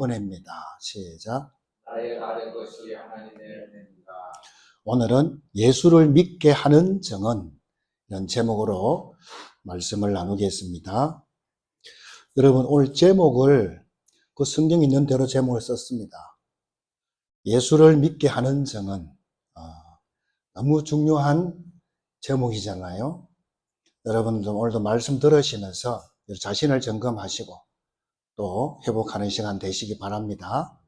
은혜입니다. 시작. 나의 아는 것이 하나님의 은혜입니다. 오늘은 예수를 믿게 하는 증언, 이런 제목으로 말씀을 나누겠습니다. 여러분, 오늘 제목을 그 성경에 있는 대로 제목을 썼습니다. 예수를 믿게 하는 증언. 너무 중요한 제목이잖아요. 여러분도 오늘도 말씀 들으시면서 자신을 점검하시고 또 회복하는 시간 되시기 바랍니다.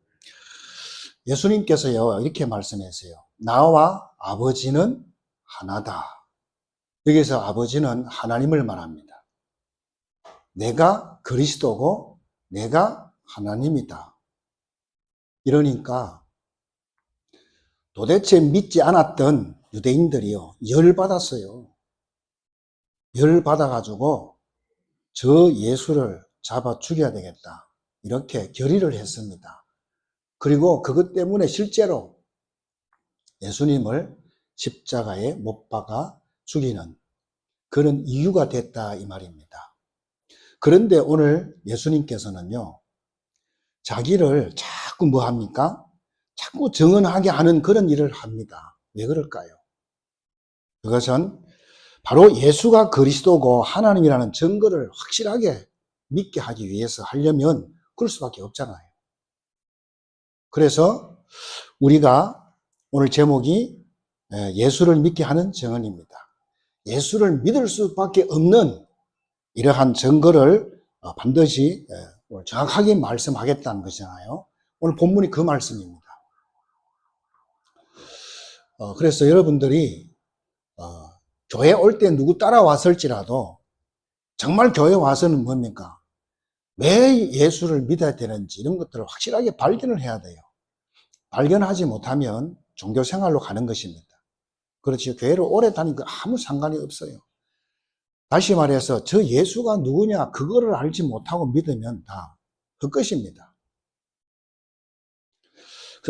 예수님께서요, 이렇게 말씀하세요. 나와 아버지는 하나다. 여기서 아버지는 하나님을 말합니다. 내가 그리스도고 내가 하나님이다. 이러니까 도대체 믿지 않았던 유대인들이요, 열받았어요. 열받아가지고 저 예수를 잡아 죽여야 되겠다. 이렇게 결의를 했습니다. 그리고 그것 때문에 실제로 예수님을 십자가에 못 박아 죽이는 그런 이유가 됐다 이 말입니다. 그런데 오늘 예수님께서는요, 자기를 자꾸 뭐 합니까? 자꾸 증언하게 하는 그런 일을 합니다. 왜 그럴까요? 그것은 바로 예수가 그리스도고 하나님이라는 증거를 확실하게 믿게 하기 위해서 하려면 그럴 수밖에 없잖아요. 그래서 우리가 오늘 제목이 예수를 믿게 하는 증언입니다. 예수를 믿을 수밖에 없는 이러한 증거를 반드시 오늘 정확하게 말씀하겠다는 것이잖아요. 오늘 본문이 그 말씀입니다. 그래서 여러분들이 교회 올 때 누구 따라왔을지라도 정말 교회 와서는 뭡니까? 왜 예수를 믿어야 되는지 이런 것들을 확실하게 발견을 해야 돼요. 발견하지 못하면 종교 생활로 가는 것입니다. 그렇지, 교회를 오래 다니고 아무 상관이 없어요. 다시 말해서 저 예수가 누구냐 그거를 알지 못하고 믿으면 다 헛것입니다.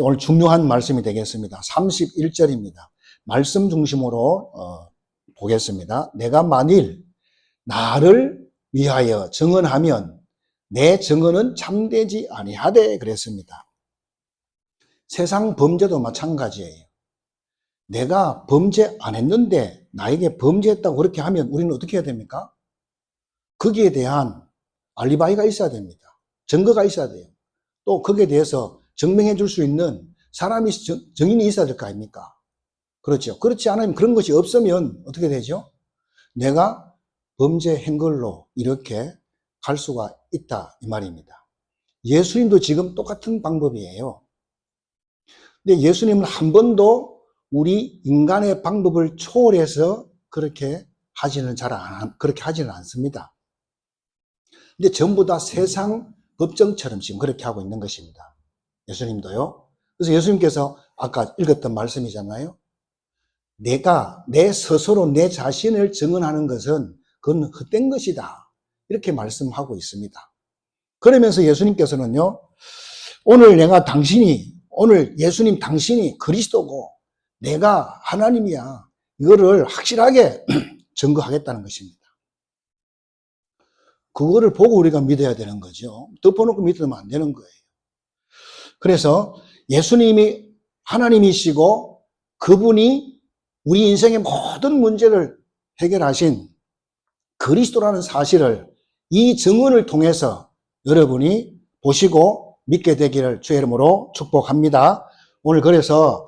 오늘 중요한 말씀이 되겠습니다. 31절입니다. 말씀 중심으로 보겠습니다. 내가 만일 나를 위하여 증언하면 내 증언은 참되지 아니하되 그랬습니다. 세상 범죄도 마찬가지예요. 내가 범죄 안 했는데 나에게 범죄했다고 그렇게 하면 우리는 어떻게 해야 됩니까? 거기에 대한 알리바이가 있어야 됩니다. 증거가 있어야 돼요. 또 거기에 대해서 증명해 줄 수 있는 사람이, 증인이 있어야 될 거 아닙니까? 그렇죠. 그렇지 않으면, 그런 것이 없으면 어떻게 되죠? 내가 범죄한 걸로 이렇게 갈 수가 있다 이 말입니다. 예수님도 지금 똑같은 방법이에요. 근데 예수님은 한 번도 우리 인간의 방법을 초월해서 그렇게 그렇게 하지는 않습니다. 근데 전부 다 세상 법정처럼 지금 그렇게 하고 있는 것입니다. 예수님도요. 그래서 예수님께서 아까 읽었던 말씀이잖아요. 내가 내 스스로 내 자신을 증언하는 것은 그건 헛된 것이다. 이렇게 말씀하고 있습니다. 그러면서 예수님께서는요, 오늘 예수님 당신이 그리스도고 내가 하나님이야. 이거를 확실하게 증거하겠다는 것입니다. 그거를 보고 우리가 믿어야 되는 거죠. 덮어놓고 믿으면 안 되는 거예요. 그래서 예수님이 하나님이시고 그분이 우리 인생의 모든 문제를 해결하신 그리스도라는 사실을 이 증언을 통해서 여러분이 보시고 믿게 되기를 주의 이름으로 축복합니다. 오늘 그래서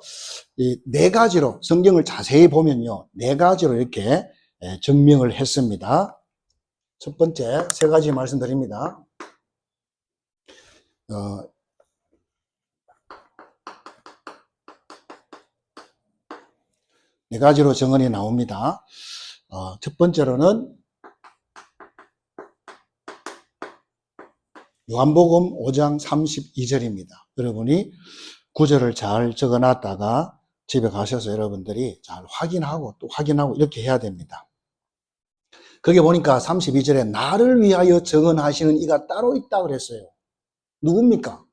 이 네 가지로 성경을 자세히 보면요, 네 가지로 이렇게 증명을 했습니다. 첫 번째 세 가지 말씀드립니다. 네 가지로 증언이 나옵니다. 첫 번째로는 요한복음 5장 32절입니다. 여러분이 구절을 잘 적어놨다가 집에 가셔서 여러분들이 잘 확인하고 또 확인하고 이렇게 해야 됩니다. 거기 보니까 32절에 나를 위하여 증언하시는 이가 따로 있다 그랬어요. 누굽니까?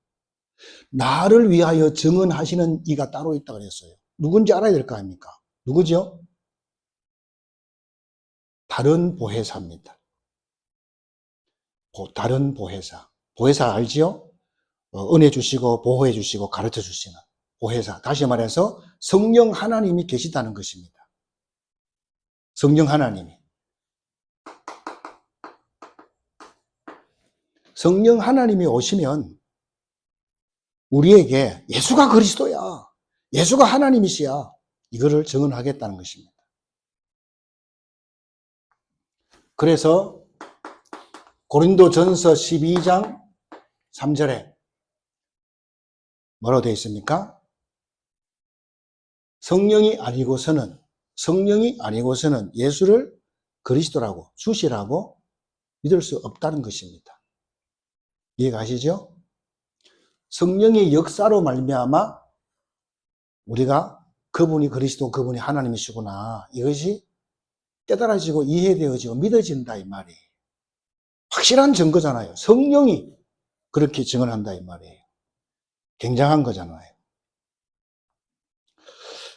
나를 위하여 증언하시는 이가 따로 있다 그랬어요. 누군지 알아야 될 거 아닙니까? 누구죠? 다른 보혜사입니다. 다른 보혜사. 보혜사 알지요? 은혜 주시고 보호해 주시고 가르쳐 주시는 보혜사. 다시 말해서 성령 하나님이 계시다는 것입니다. 성령 하나님이. 성령 하나님이 오시면 우리에게 예수가 그리스도야. 예수가 하나님이시야. 이거를 증언하겠다는 것입니다. 그래서 고린도전서 12장 3절에 뭐라고 되어 있습니까? 성령이 아니고서는 예수를 그리스도라고 주시라고 믿을 수 없다는 것입니다. 이해가시죠? 성령의 역사로 말미암아 우리가 그분이 그리스도, 그분이 하나님이시구나, 이것이 깨달아지고 이해되어지고 믿어진다 이 말이에요. 확실한 증거잖아요. 성령이 그렇게 증언한다 이 말이에요. 굉장한 거잖아요.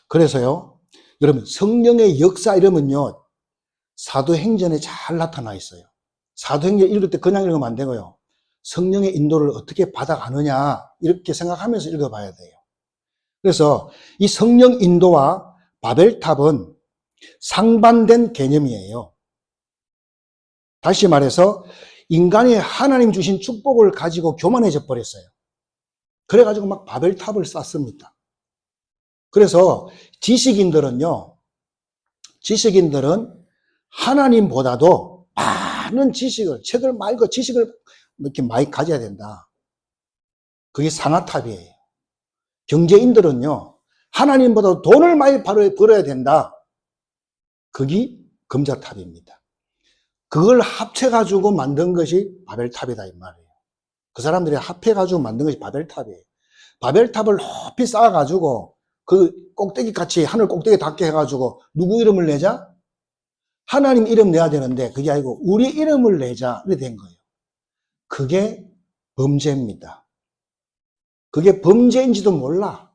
그래서요, 여러분, 성령의 역사 이러면요, 사도행전에 잘 나타나 있어요. 사도행전 읽을 때 그냥 읽으면 안 되고요. 성령의 인도를 어떻게 받아가느냐, 이렇게 생각하면서 읽어봐야 돼요. 그래서 이 성령 인도와 바벨탑은 상반된 개념이에요. 다시 말해서 인간이 하나님 주신 축복을 가지고 교만해져 버렸어요. 그래가지고 막 바벨탑을 쌓습니다. 그래서 지식인들은 하나님보다도 많은 책을 많이 읽고 지식을 이렇게 많이 가져야 된다. 그게 상아탑이에요. 경제인들은요, 하나님보다 돈을 많이 벌어야 된다. 그게 금자탑입니다. 그걸 합쳐가지고 만든 것이 바벨탑이다 이 말이에요. 그 사람들이 합해가지고 만든 것이 바벨탑이에요. 바벨탑을 높이 쌓아가지고 그 꼭대기 같이 하늘 꼭대기 닿게 해가지고 누구 이름을 내자? 하나님 이름 내야 되는데 그게 아니고 우리 이름을 내자, 이렇게 된 거예요. 그게 범죄입니다. 그게 범죄인지도 몰라.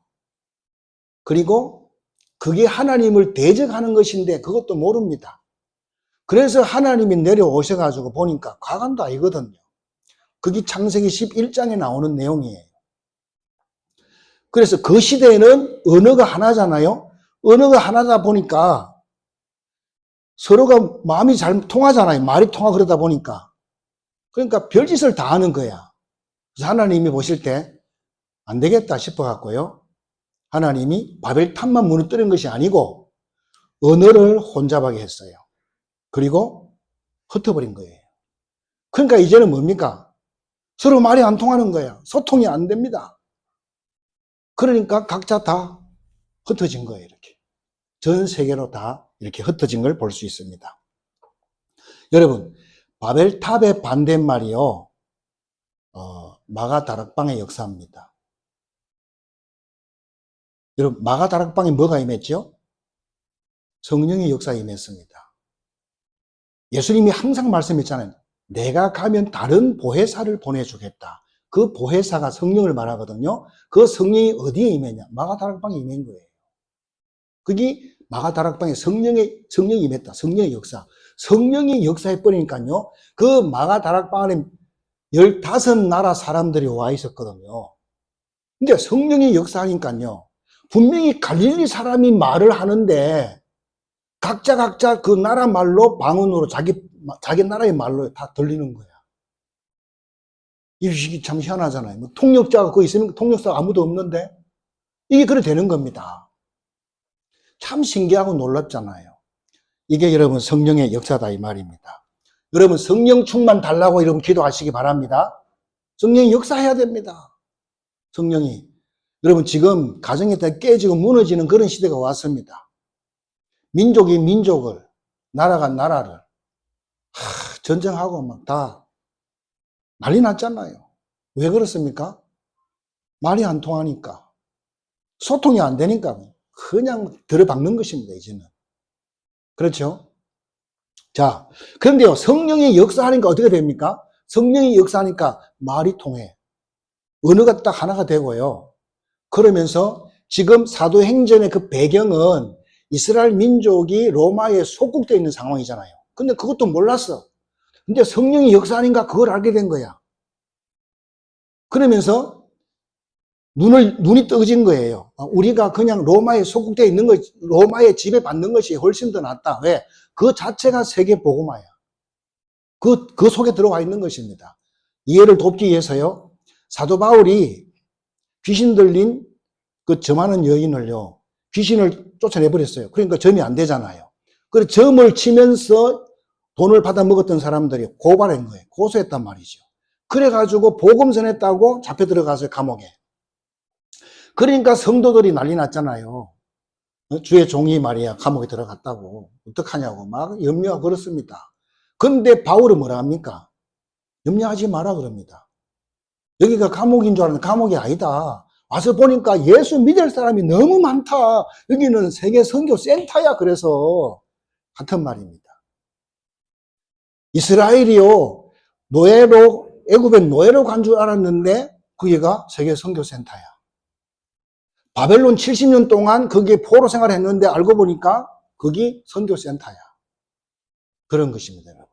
그리고 그게 하나님을 대적하는 것인데 그것도 모릅니다. 그래서 하나님이 내려오셔가지고 보니까 과간도 아니거든요. 그게 창세기 11장에 나오는 내용이에요. 그래서 그 시대에는 언어가 하나잖아요. 언어가 하나다 보니까 서로가 마음이 잘 통하잖아요. 말이 통하고 그러다 보니까. 그러니까 별짓을 다 하는 거야. 그래서 하나님이 보실 때 안 되겠다 싶어갖고요. 하나님이 바벨탑만 무너뜨린 것이 아니고 언어를 혼잡하게 했어요. 그리고 흩어버린 거예요. 그러니까 이제는 뭡니까? 서로 말이 안 통하는 거야. 소통이 안 됩니다. 그러니까 각자 다 흩어진 거예요. 이렇게. 전 세계로 다 이렇게 흩어진 걸 볼 수 있습니다. 여러분, 바벨탑의 반대말이요, 마가다락방의 역사입니다. 여러분, 마가다락방에 뭐가 임했죠? 성령의 역사가 임했습니다. 예수님이 항상 말씀했잖아요. 내가 가면 다른 보혜사를 보내주겠다. 그 보혜사가 성령을 말하거든요. 그 성령이 어디에 임했냐? 마가다락방에 임한 거예요. 그게 마가다락방에 성령이 임했다. 성령의 역사. 성령이 역사해버리니까요. 그 마가다락방 안에 15나라 사람들이 와 있었거든요. 근데 성령이 역사하니까요. 분명히 갈릴리 사람이 말을 하는데 각자 그 나라 말로 방언으로 자기 나라의 말로 다 들리는 거야. 이게 참 희한하잖아요. 뭐 통역자가 거기 있으면 통역사가 아무도 없는데 이게 그래 되는 겁니다. 참 신기하고 놀랍잖아요. 이게 여러분 성령의 역사다 이 말입니다. 여러분 성령 충만 달라고 여러분 기도하시기 바랍니다. 성령이 역사해야 됩니다. 성령이. 여러분 지금 가정이 다 깨지고 무너지는 그런 시대가 왔습니다. 민족이 민족을, 나라가 나라를 전쟁하고 막 다 난리 났잖아요. 왜 그렇습니까? 말이 안 통하니까. 소통이 안 되니까 그냥 들어박는 것입니다, 이제는. 그렇죠? 자, 그런데요, 성령이 역사하니까 어떻게 됩니까? 성령이 역사하니까 말이 통해. 언어가 딱 하나가 되고요. 그러면서 지금 사도행전의 그 배경은 이스라엘 민족이 로마에 속국되어 있는 상황이잖아요. 근데 그것도 몰랐어. 근데 성령이 역사하니까 그걸 알게 된 거야. 그러면서 눈이 떠진 거예요. 우리가 그냥 로마에 속국되어 있는 것, 로마에 지배받는 것이 훨씬 더 낫다. 왜? 그 자체가 세계 복음화야. 그 속에 들어와 있는 것입니다. 이해를 돕기 위해서요, 사도 바울이 귀신 들린 그 점하는 여인을요, 귀신을 쫓아내버렸어요. 그러니까 점이 안 되잖아요. 그래서 점을 치면서 돈을 받아 먹었던 사람들이 고발한 거예요. 고소했단 말이죠. 그래가지고 복음 전했다고 잡혀 들어가서요, 감옥에. 그러니까 성도들이 난리 났잖아요. 주의 종이 말이야, 감옥에 들어갔다고. 어떡하냐고 막 염려하고 그렇습니다. 근데 바울은 뭐라 합니까? 염려하지 마라 그럽니다. 여기가 감옥인 줄 알았는데 감옥이 아니다. 와서 보니까 예수 믿을 사람이 너무 많다. 여기는 세계 선교 센터야. 그래서 같은 말입니다. 이스라엘이요, 애굽에 노예로 간 줄 알았는데 거기가 세계 선교 센터야. 바벨론 70년 동안 거기에 포로 생활을 했는데 알고 보니까 거기 선교 센터야. 그런 것입니다, 여러분.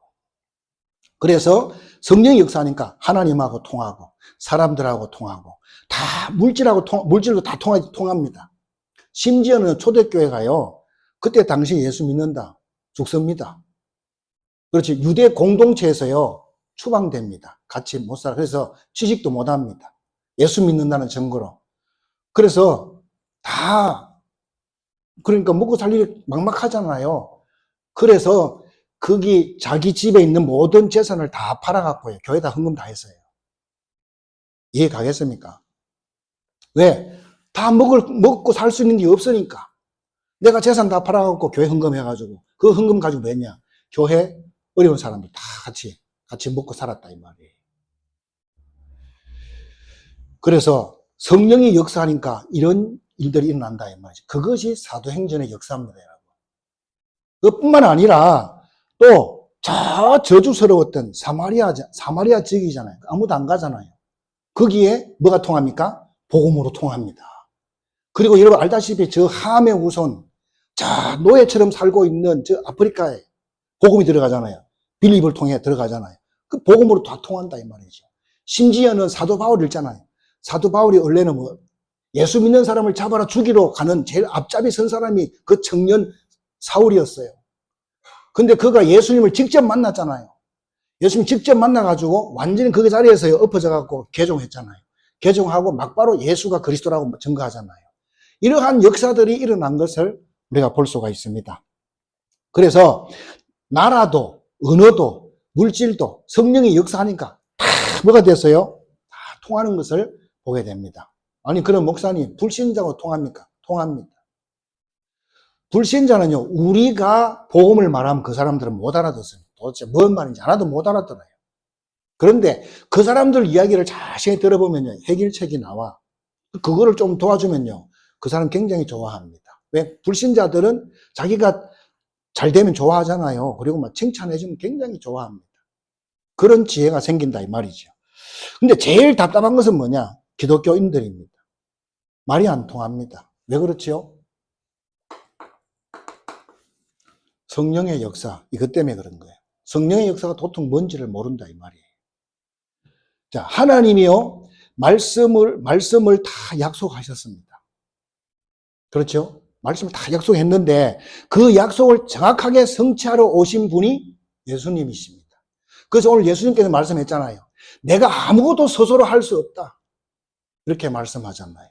그래서 성령이 역사하니까 하나님하고 통하고 사람들하고 통하고 다 물질도 다 통합니다. 심지어는 초대교회가요, 그때 당시 예수 믿는다 죽습니다. 그렇지. 유대 공동체에서요 추방됩니다. 같이 못 살아. 그래서 취직도 못 합니다. 예수 믿는다는 증거로. 그래서 그러니까 먹고 살 일이 막막하잖아요. 그래서 거기 자기 집에 있는 모든 재산을 다 팔아갖고요, 교회에다 헌금 다 했어요. 이해 가겠습니까? 왜? 다 먹고 살 수 있는 게 없으니까. 내가 재산 다 팔아갖고 교회 헌금해가지고 그 헌금 가지고 뭐 했냐? 교회 어려운 사람들 다 같이 먹고 살았다 이 말이에요. 그래서 성령이 역사하니까 이런 일들이 일어난다 이 말이죠. 그것이 사도행전의 역사입니다, 여러분. 그뿐만 아니라 또 저 저주스러웠던 사마리아 지역이잖아요. 아무도 안 가잖아요. 거기에 뭐가 통합니까? 복음으로 통합니다. 그리고 여러분 알다시피 저 함의 후손, 자 노예처럼 살고 있는 저 아프리카에 복음이 들어가잖아요. 빌립을 통해 들어가잖아요. 그 복음으로 다 통한다 이 말이죠. 심지어는 사도 바울 있잖아요. 사도 바울이 원래는 예수 믿는 사람을 잡아라 죽이러 가는 제일 앞잡이 선 사람이 그 청년 사울이었어요. 근데 그가 예수님을 직접 만났잖아요. 예수님 직접 만나가지고 완전히 그 자리에서 엎어져갖고 개종했잖아요. 개종하고 막바로 예수가 그리스도라고 증거하잖아요. 이러한 역사들이 일어난 것을 우리가 볼 수가 있습니다. 그래서 나라도 언어도 물질도 성령이 역사하니까 다 뭐가 됐어요? 다 통하는 것을 보게 됩니다. 아니 그럼 목사님 불신자하고 통합니까? 통합니다. 불신자는요, 우리가 복음을 말하면 그 사람들은 못 알아듣어요. 도대체 뭔 말인지 하나도 못 알아들어요. 그런데 그 사람들 이야기를 자세히 들어보면요, 해결책이 나와. 그거를 좀 도와주면요, 그 사람 굉장히 좋아합니다. 왜? 불신자들은 자기가 잘 되면 좋아하잖아요. 그리고 막 칭찬해주면 굉장히 좋아합니다. 그런 지혜가 생긴다 이 말이죠. 근데 제일 답답한 것은 뭐냐? 기독교인들입니다. 말이 안 통합니다. 왜 그렇지요? 성령의 역사, 이것 때문에 그런 거예요. 성령의 역사가 도통 뭔지를 모른다 이 말이에요. 자, 하나님이요 말씀을 다 약속하셨습니다. 그렇죠? 말씀을 다 약속했는데 그 약속을 정확하게 성취하러 오신 분이 예수님이십니다. 그래서 오늘 예수님께서 말씀했잖아요. 내가 아무것도 스스로 할 수 없다. 이렇게 말씀하잖아요.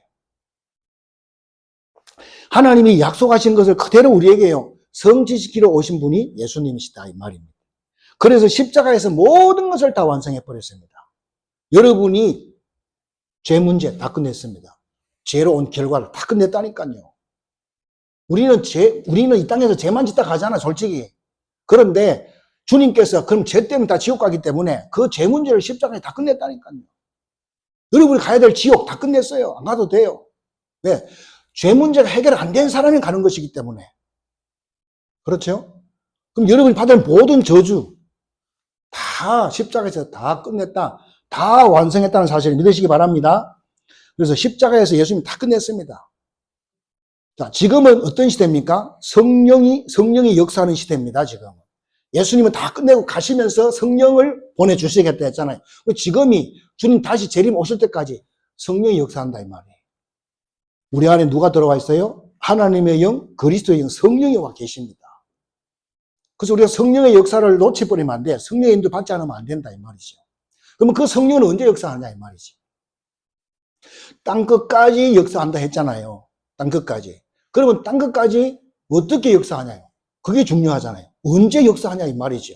하나님이 약속하신 것을 그대로 우리에게요 성취시키러 오신 분이 예수님이시다 이 말입니다. 그래서 십자가에서 모든 것을 다 완성해 버렸습니다. 여러분이 죄 문제 다 끝냈습니다. 죄로 온 결과를 다 끝냈다니까요. 우리는 이 땅에서 죄만 짓다 가잖아, 솔직히. 그런데 주님께서 그럼 죄 때문에 다 지옥 가기 때문에 그 죄 문제를 십자가에 다 끝냈다니까요. 여러분이 가야 될 지옥 다 끝냈어요. 안 가도 돼요. 왜? 죄 문제가 해결 안 된 사람이 가는 것이기 때문에. 그렇죠? 그럼 여러분이 받을 모든 저주 다 십자가에서 다 끝냈다. 다 완성했다는 사실을 믿으시기 바랍니다. 그래서 십자가에서 예수님이 다 끝냈습니다. 자, 지금은 어떤 시대입니까? 성령이 역사하는 시대입니다, 지금은. 예수님은 다 끝내고 가시면서 성령을 보내주시겠다 했잖아요. 지금이 주님 다시 재림 오실 때까지 성령이 역사한다, 이 말이에요. 우리 안에 누가 들어와 있어요? 하나님의 영, 그리스도의 영, 성령이 와 계십니다. 그래서 우리가 성령의 역사를 놓쳐버리면 안 돼. 성령의 인도 받지 않으면 안 된다, 이 말이죠. 그러면 그 성령은 언제 역사하냐, 이 말이지. 땅끝까지 역사한다 했잖아요. 땅끝까지. 그러면 땅끝까지 어떻게 역사하냐요? 그게 중요하잖아요. 언제 역사하냐, 이 말이죠.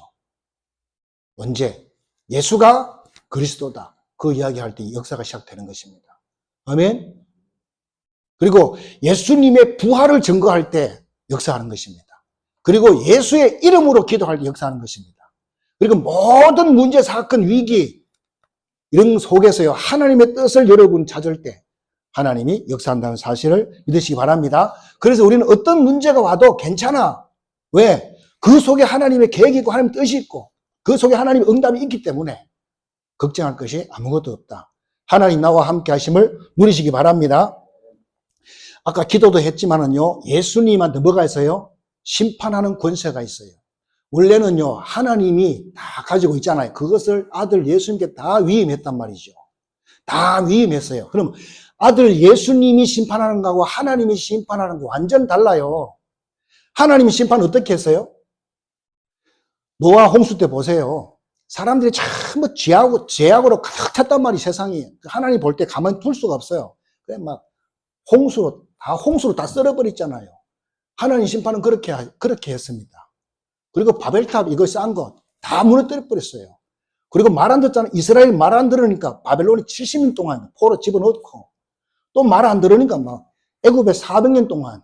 언제? 예수가 그리스도다. 그 이야기할 때 역사가 시작되는 것입니다. 아멘? 그리고 예수님의 부활을 증거할 때 역사하는 것입니다. 그리고 예수의 이름으로 기도할 때 역사하는 것입니다. 그리고 모든 문제, 사건, 위기 이런 속에서요, 하나님의 뜻을 여러분 찾을 때 하나님이 역사한다는 사실을 믿으시기 바랍니다. 그래서 우리는 어떤 문제가 와도 괜찮아. 왜? 그 속에 하나님의 계획이 있고 하나님의 뜻이 있고 그 속에 하나님의 응답이 있기 때문에 걱정할 것이 아무것도 없다. 하나님 나와 함께 하심을 누리시기 바랍니다. 아까 기도도 했지만은요, 예수님한테 뭐가 있어요? 심판하는 권세가 있어요. 원래는요, 하나님이 다 가지고 있잖아요. 그것을 아들 예수님께 다 위임했단 말이죠. 다 위임했어요. 그럼 아들 예수님이 심판하는 거하고 하나님이 심판하는 거 완전 달라요. 하나님이 심판 어떻게 했어요? 노아 홍수 때 보세요. 사람들이 전부 죄악으로 가득 찼단 말이 세상이. 하나님 볼 때 가만히 둘 수가 없어요. 그래 막 홍수로 다 썰어버렸잖아요. 하나님 심판은 그렇게 했습니다. 그리고 바벨탑 이거 쌓은 거 다 무너뜨려 버렸어요. 그리고 말 안 듣잖아요. 이스라엘 말 안 들으니까 바벨론이 70년 동안 포로 집어넣고 또 말 안 들으니까 막 애굽에 400년 동안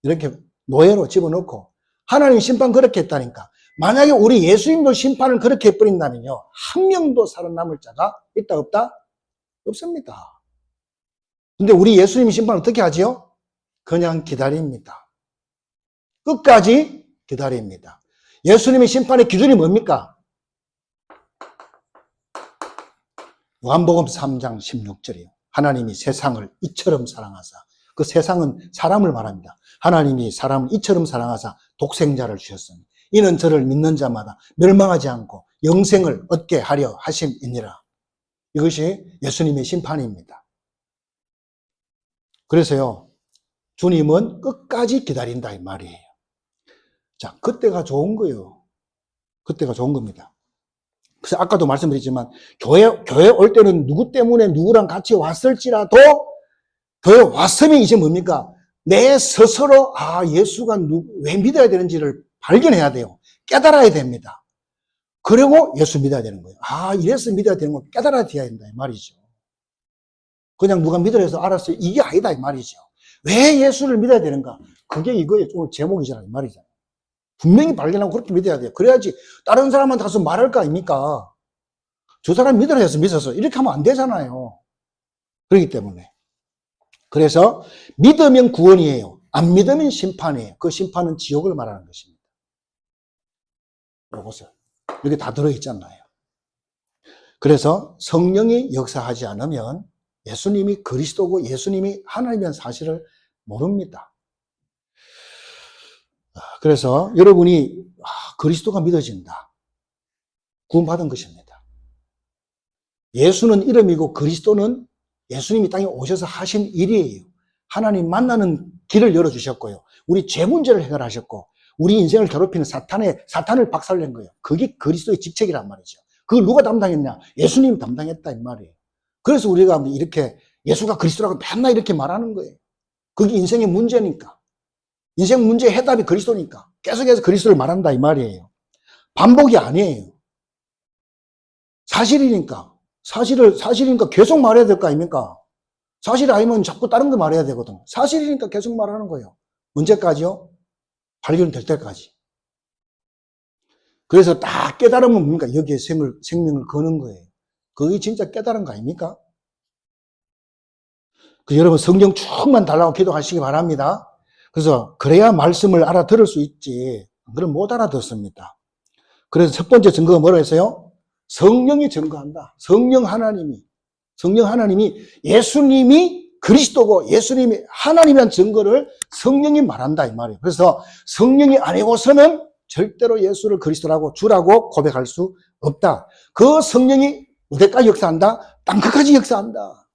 이렇게 노예로 집어넣고 하나님 심판 그렇게 했다니까. 만약에 우리 예수님도 심판을 그렇게 해버린다면요, 한 명도 살아남을 자가 있다 없다? 없습니다. 근데 우리 예수님 심판 어떻게 하지요? 그냥 기다립니다. 끝까지 기다립니다. 예수님의 심판의 기준이 뭡니까? 요한복음 3장 16절이요. 하나님이 세상을 이처럼 사랑하사. 그 세상은 사람을 말합니다. 하나님이 사람을 이처럼 사랑하사 독생자를 주셨으니 이는 저를 믿는 자마다 멸망하지 않고 영생을 얻게 하려 하심이니라. 이것이 예수님의 심판입니다. 그래서요, 주님은 끝까지 기다린다 이 말이에요. 자, 그때가 좋은 거예요. 그때가 좋은 겁니다. 그래서 아까도 말씀드렸지만 교회 올 때는 누구 때문에 누구랑 같이 왔을지라도 교회 왔으면 이제 뭡니까? 내 스스로 예수가 왜 믿어야 되는지를 발견해야 돼요. 깨달아야 됩니다. 그리고 예수 믿어야 되는 거예요. 이래서 믿어야 되는 거 깨달아야 된다 이 말이죠. 그냥 누가 믿으라 해서 알았어요. 이게 아니다 이 말이죠. 왜 예수를 믿어야 되는가? 그게 이거예요. 오늘 제목이잖아요 이 말이잖아요. 분명히 발견하고 그렇게 믿어야 돼요. 그래야지 다른 사람한테 가서 말할 거 아닙니까? 저 사람 믿으라 해서 믿어서 이렇게 하면 안 되잖아요. 그렇기 때문에. 그래서 믿으면 구원이에요. 안 믿으면 심판이에요. 그 심판은 지옥을 말하는 것입니다. 보세요. 여기 다 들어있잖아요. 그래서 성령이 역사하지 않으면 예수님이 그리스도고 예수님이 하나님이라는 사실을 모릅니다. 그래서 여러분이 그리스도가 믿어진다. 구원받은 것입니다. 예수는 이름이고 그리스도는 예수님이 땅에 오셔서 하신 일이에요. 하나님 만나는 길을 열어주셨고요. 우리 죄 문제를 해결하셨고 우리 인생을 괴롭히는 사탄을 박살낸 거예요. 그게 그리스도의 직책이란 말이죠. 그걸 누가 담당했냐? 예수님이 담당했다 이 말이에요. 그래서 우리가 이렇게 예수가 그리스도라고 맨날 이렇게 말하는 거예요. 그게 인생의 문제니까. 인생 문제의 해답이 그리스도니까 계속해서 그리스도를 말한다 이 말이에요. 반복이 아니에요. 사실이니까 계속 말해야 될 거 아닙니까? 사실이 아니면 자꾸 다른 거 말해야 되거든. 사실이니까 계속 말하는 거예요. 언제까지요? 발견될 때까지. 그래서 딱 깨달으면 뭡니까? 여기에 생명을 거는 거예요. 그게 진짜 깨달은 거 아닙니까? 여러분 성경 충만 달라고 기도하시기 바랍니다. 그래서 그래야 말씀을 알아들을 수 있지. 그럼 못 알아듣습니다. 그래서 첫 번째 증거가 뭐라 했어요? 성령이 증거한다. 성령 하나님이 예수님이 그리스도고 예수님이 하나님이란 증거를 성령이 말한다 이 말이에요. 그래서 성령이 아니고서는 절대로 예수를 그리스도라고 주라고 고백할 수 없다. 그 성령이 어디까지 역사한다? 땅끝까지 역사한다.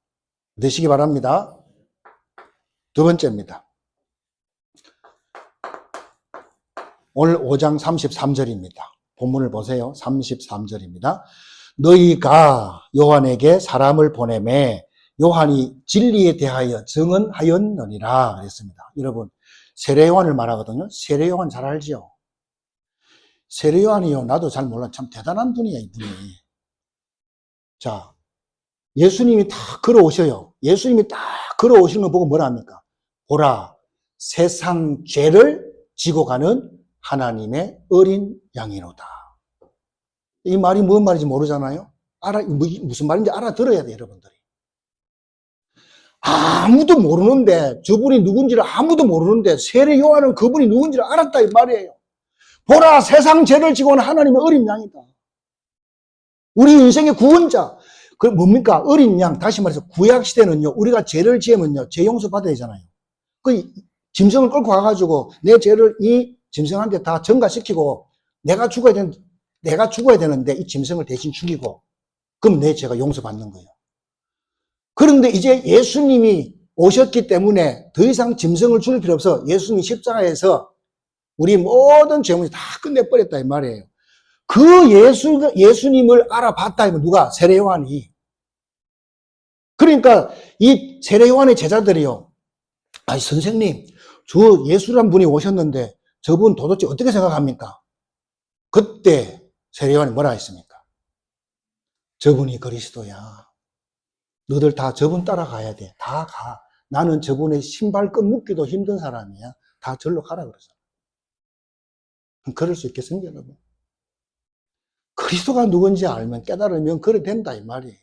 되시기 바랍니다. 두 번째입니다. 오늘 5장 33절입니다. 본문을 보세요. 33절입니다. 너희가 요한에게 사람을 보내매 요한이 진리에 대하여 증언하였느니라 그랬습니다. 여러분, 세례 요한을 말하거든요. 세례 요한 잘 알죠? 세례 요한이요, 나도 잘 몰라. 참 대단한 분이야, 이분이. 자, 예수님이 다 걸어오셔요. 예수님이 딱 걸어오시는 거 보고 뭐라 합니까? 보라, 세상 죄를 지고 가는 하나님의 어린 양이로다. 이 말이 뭔 말인지 모르잖아요? 무슨 말인지 알아들어야 돼요, 여러분들이. 아무도 모르는데, 저분이 누군지를 아무도 모르는데, 세례 요한은 그분이 누군지를 알았다, 이 말이에요. 보라, 세상 죄를 지고 온 하나님의 어린 양이다. 우리 인생의 구원자. 그 뭡니까? 어린 양. 다시 말해서 구약시대는요, 우리가 죄를 지으면요, 죄 용서 받아야 되잖아요. 그 짐승을 끌고 가가지고 내 죄를 이 짐승한테 다 전가시키고 내가 죽어야 되는데 이 짐승을 대신 죽이고 그럼 내 죄가 용서받는 거예요. 그런데 이제 예수님이 오셨기 때문에 더 이상 짐승을 죽일 필요 없어. 예수님이 십자가에서 우리 모든 죄문을 다 끝내버렸다 이 말이에요. 그 예수님을 알아봤다 이면 누가? 세례 요한이. 그러니까 이 세례 요한의 제자들이요. 아니 선생님, 저 예수란 분이 오셨는데 저분 도대체 어떻게 생각합니까? 그때 세례 요한이 뭐라 했습니까? 저분이 그리스도야. 너들 다 저분 따라가야 돼. 다 가. 나는 저분의 신발끈 묶기도 힘든 사람이야. 다 절로 가라 그러잖아. 그럴 수 있겠습니까, 여러분? 그리스도가 누군지 알면 깨달으면 그래 된다 이 말이에요.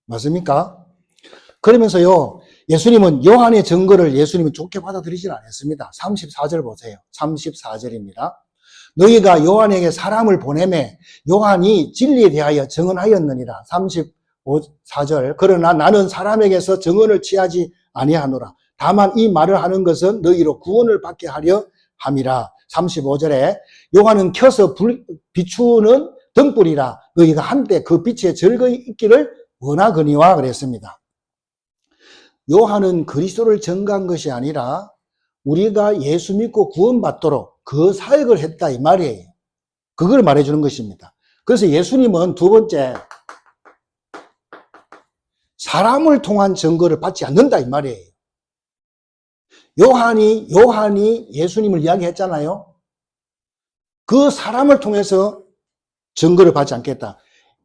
맞습니까? 그러면서요, 예수님은 요한의 증거를 예수님은 좋게 받아들이진 않았습니다. 34절 보세요. 34절입니다. 너희가 요한에게 사람을 보내매 요한이 진리에 대하여 증언하였느니라. 34절. 그러나 나는 사람에게서 증언을 취하지 아니하노라. 다만 이 말을 하는 것은 너희로 구원을 받게 하려 함이라. 35절에 요한은 켜서 비추는 등불이라. 너희가 한때 그 빛에 즐거이 있기를 원하거니와 그랬습니다. 요한은 그리스도를 전가한 것이 아니라 우리가 예수 믿고 구원받도록 그 사역을 했다 이 말이에요. 그걸 말해주는 것입니다. 그래서 예수님은 두 번째 사람을 통한 증거를 받지 않는다 이 말이에요. 요한이 예수님을 이야기했잖아요. 그 사람을 통해서 증거를 받지 않겠다.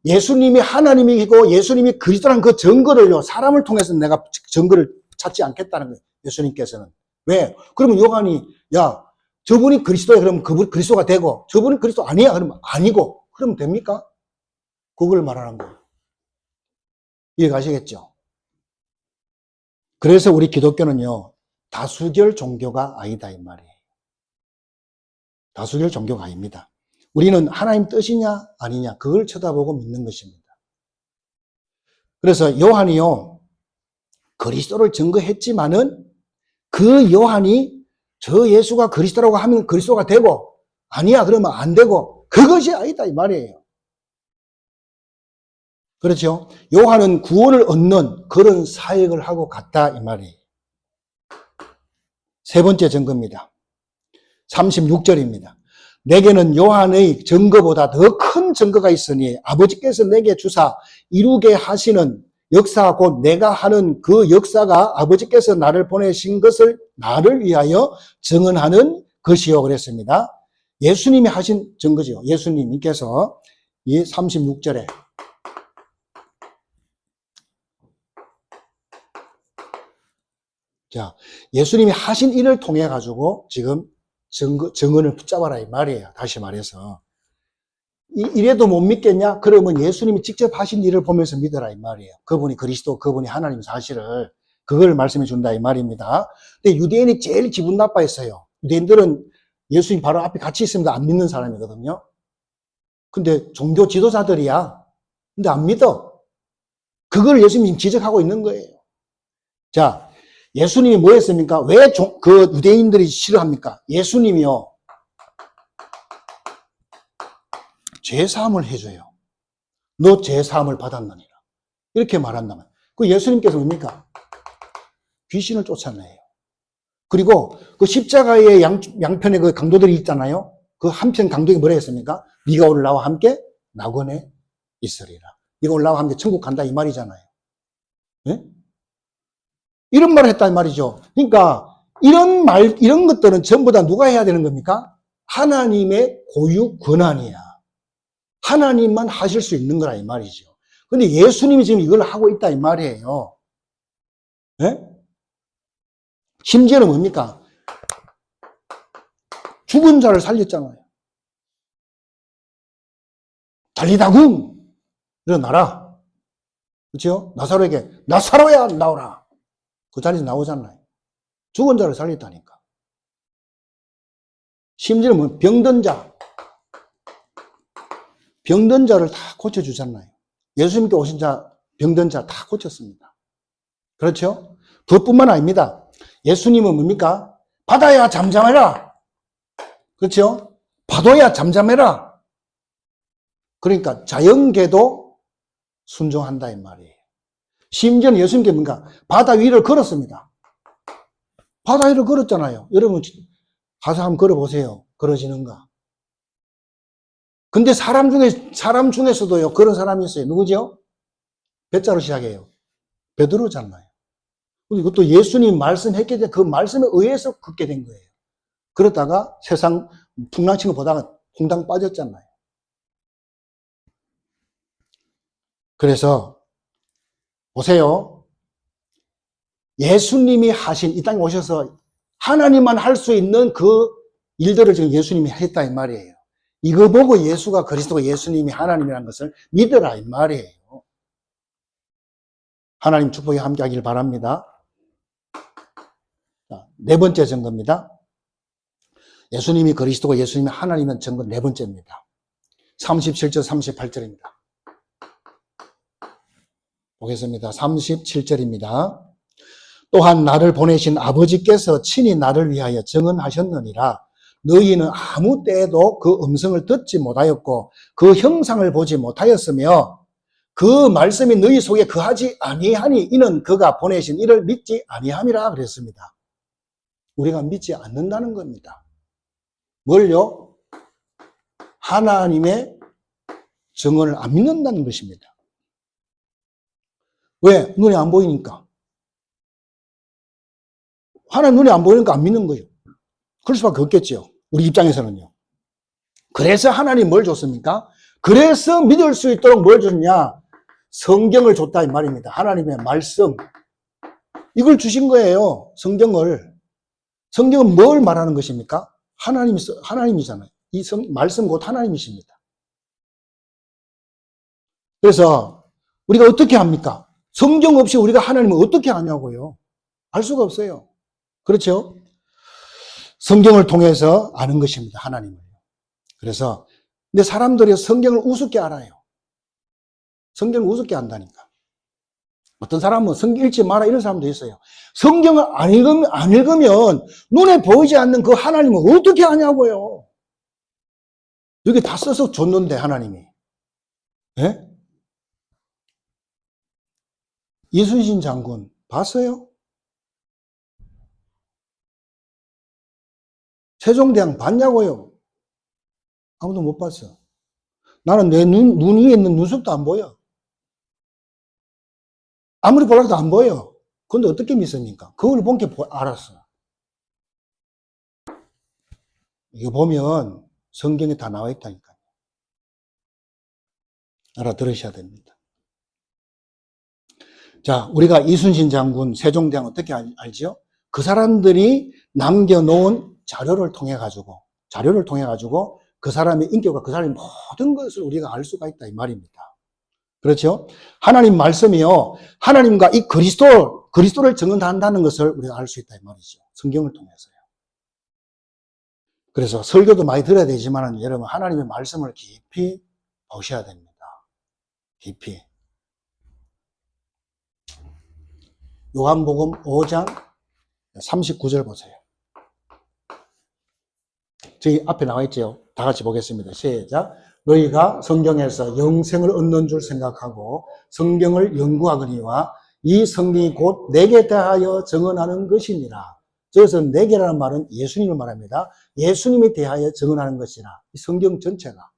예수님이 하나님이고 예수님이 그리스도라는 그 증거를요, 사람을 통해서 내가 증거를 찾지 않겠다는 거예요. 예수님께서는. 왜? 그러면 요한이, 야, 저분이 그리스도야. 그러면 그분 그리스도가 되고, 저분이 그리스도 아니야. 그러면 아니고. 그러면 됩니까? 그걸 말하는 거예요. 이해가시겠죠? 그래서 우리 기독교는요, 다수결 종교가 아니다, 이 말이에요. 다수결 종교가 아닙니다. 우리는 하나님 뜻이냐, 아니냐, 그걸 쳐다보고 믿는 것입니다. 그래서 요한이요, 그리스도를 증거했지만은 그 요한이 저 예수가 그리스도라고 하면 그리스도가 되고, 아니야, 그러면 안 되고, 그것이 아니다, 이 말이에요. 그렇죠? 요한은 구원을 얻는 그런 사역을 하고 갔다, 이 말이에요. 세 번째 증거입니다. 36절입니다. 내게는 요한의 증거보다 더 큰 증거가 있으니 아버지께서 내게 주사 이루게 하시는 역사 곧 내가 하는 그 역사가 아버지께서 나를 보내신 것을 나를 위하여 증언하는 것이요 그랬습니다. 예수님이 하신 증거죠. 예수님께서 이 36절에 자, 예수님이 하신 일을 통해 가지고 지금 증언을 붙잡아라 이 말이에요. 다시 말해서 이래도 못 믿겠냐? 그러면 예수님이 직접 하신 일을 보면서 믿어라 이 말이에요. 그분이 그리스도, 그분이 하나님 사실을 그걸 말씀해 준다 이 말입니다. 근데 유대인이 제일 기분 나빠했어요. 유대인들은 예수님 바로 앞에 같이 있으면 안 믿는 사람이거든요. 근데 종교 지도자들이야. 근데 안 믿어. 그걸 예수님이 지적하고 있는 거예요. 자, 예수님이 뭐 했습니까? 왜 그 유대인들이 싫어합니까? 예수님이요. 죄사함을 해줘요. 너 죄사함을 받았느니라. 이렇게 말한다면. 그 예수님께서 뭡니까? 귀신을 쫓아내요. 그리고 그 십자가의 양편에 그 강도들이 있잖아요. 그 한편 강도가 뭐라 했습니까? 네가 오늘 나와 함께 낙원에 있으리라. 네가 오늘 나와 함께 천국 간다 이 말이잖아요. 네? 이런 말을 했단 말이죠. 그러니까 이런 것들은 전부 다 누가 해야 되는 겁니까? 하나님의 고유 권한이야. 하나님만 하실 수 있는 거라 이 말이죠. 근데 예수님이 지금 이걸 하고 있다 이 말이에요. 네? 심지어는 뭡니까? 죽은 자를 살렸잖아요. 달리다궁 일어나라. 그렇죠? 나사로에게 나사로야 나오라. 그 자리에서 나오잖아요. 죽은 자를 살렸다니까. 심지어는 뭐 병든 자를 다 고쳐주잖아요. 예수님께 오신 자, 병든 자 다 고쳤습니다. 그렇죠? 그것뿐만 아닙니다. 예수님은 뭡니까? 바다야 잠잠해라. 그렇죠? 파도야 잠잠해라. 그러니까 자연계도 순종한다 이 말이에요. 심지어는 예수님께 뭔가 바다 위를 걸었습니다. 바다 위를 걸었잖아요. 여러분 가서 한번 걸어보세요. 걸어지는가? 근데 사람 중에서도요 그런 사람이 있어요. 누구죠? 배자로 시작해요. 베드로잖아요. 이것도 예수님 말씀했기 때문에 그 말씀에 의해서 걷게 된 거예요. 그러다가 세상 풍랑치는 거 보다가 퐁당 빠졌잖아요. 그래서 보세요. 예수님이 하신 이 땅에 오셔서 하나님만 할 수 있는 그 일들을 지금 예수님이 했다 이 말이에요. 이거 보고 예수가 그리스도가 예수님이 하나님이라는 것을 믿으라 이 말이에요. 하나님 축복이 함께 하길 바랍니다. 자, 네 번째 증거입니다. 예수님이 그리스도가 예수님이 하나님은 증거 네 번째입니다. 37절 38절입니다. 보겠습니다. 37절입니다. 또한 나를 보내신 아버지께서 친히 나를 위하여 증언하셨느니라. 너희는 아무 때에도 그 음성을 듣지 못하였고 그 형상을 보지 못하였으며 그 말씀이 너희 속에 거하지 아니하니 이는 그가 보내신 이를 믿지 아니함이라 그랬습니다. 우리가 믿지 않는다는 겁니다. 뭘요? 하나님의 증언을 안 믿는다는 것입니다. 왜? 눈에 안 보이니까. 하나님 눈에 안 보이니까 안 믿는 거예요. 그럴 수밖에 없겠죠. 우리 입장에서는요. 그래서 하나님 뭘 줬습니까? 그래서 믿을 수 있도록 뭘 줬냐? 성경을 줬다 이 말입니다. 하나님의 말씀. 이걸 주신 거예요. 성경을. 성경은 뭘 말하는 것입니까? 하나님이잖아요. 이 말씀 곧 하나님이십니다. 그래서 우리가 어떻게 합니까? 성경 없이 우리가 하나님을 어떻게 아냐고요? 알 수가 없어요. 그렇죠? 성경을 통해서 아는 것입니다. 하나님을. 그래서 근데 사람들이 성경을 우습게 알아요. 성경을 우습게 안다니까. 어떤 사람은 성경 읽지 마라 이런 사람도 있어요. 성경을 안 읽으면 눈에 보이지 않는 그 하나님을 어떻게 아냐고요. 여기 다 써서 줬는데 하나님이. 예? 이순신 장군 봤어요? 세종대왕 봤냐고요? 아무도 못 봤어. 나는 내 눈 위에 있는 눈썹도 안 보여. 아무리 보라도 안 보여. 그런데 어떻게 믿습니까? 그걸 본 게 알았어. 이거 보면 성경에 다 나와 있다니까요. 알아들으셔야 됩니다. 자, 우리가 이순신 장군, 세종대왕 어떻게 알죠? 그 사람들이 남겨놓은 자료를 통해 가지고 그 사람의 인격과 그 사람의 모든 것을 우리가 알 수가 있다 이 말입니다. 그렇죠? 하나님 말씀이요. 하나님과 이 그리스도를 증언한다는 것을 우리가 알 수 있다 이 말이죠. 성경을 통해서요. 그래서 설교도 많이 들어야 되지만 여러분 하나님의 말씀을 깊이 보셔야 됩니다. 깊이. 요한복음 5장 39절 보세요. 저기 앞에 나와 있죠. 다 같이 보겠습니다. 시작. 너희가 성경에서 영생을 얻는 줄 생각하고 성경을 연구하거니와 이 성경이 곧 내게 대하여 증언하는 것이니라. 그래서 내게라는 말은 예수님을 말합니다. 예수님에 대하여 증언하는 것이라. 이 성경 전체가.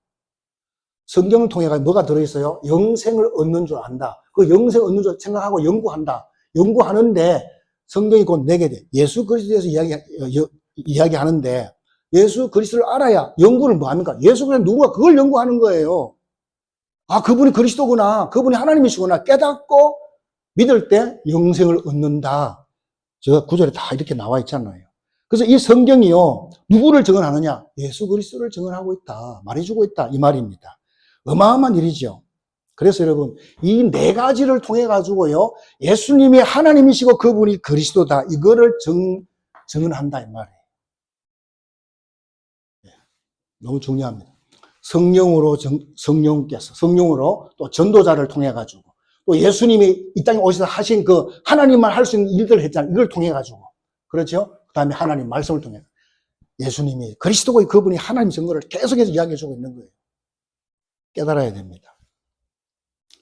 성경을 통해 뭐가 들어있어요? 영생을 얻는 줄 안다. 그 영생을 얻는 줄 생각하고 연구한다. 연구하는데 성경이 곧 내게 돼. 예수 그리스도에 대해서 이야기하는데 예수 그리스도를 알아야 연구를 뭐 합니까? 예수 그리스도 누구가 그걸 연구하는 거예요. 아, 그분이 그리스도구나. 그분이 하나님이시구나. 깨닫고 믿을 때 영생을 얻는다. 저 구절에 다 이렇게 나와 있잖아요. 그래서 이 성경이요, 누구를 증언하느냐? 예수 그리스도를 증언하고 있다. 말해주고 있다. 이 말입니다. 어마어마한 일이죠. 그래서 여러분, 이 네 가지를 통해 가지고요, 예수님이 하나님이시고 그분이 그리스도다. 이거를 증언한다. 이 말이에요. 너무 중요합니다. 성령으로 또 전도자를 통해 가지고 또 예수님이 이 땅에 오셔서 하신 그 하나님만 할 수 있는 일들을 했잖아요. 이걸 통해 가지고. 그렇죠? 그 다음에 하나님 말씀을 통해 예수님이 그리스도고 그분이 하나님 증거를 계속해서 이야기해 주고 있는 거예요. 깨달아야 됩니다.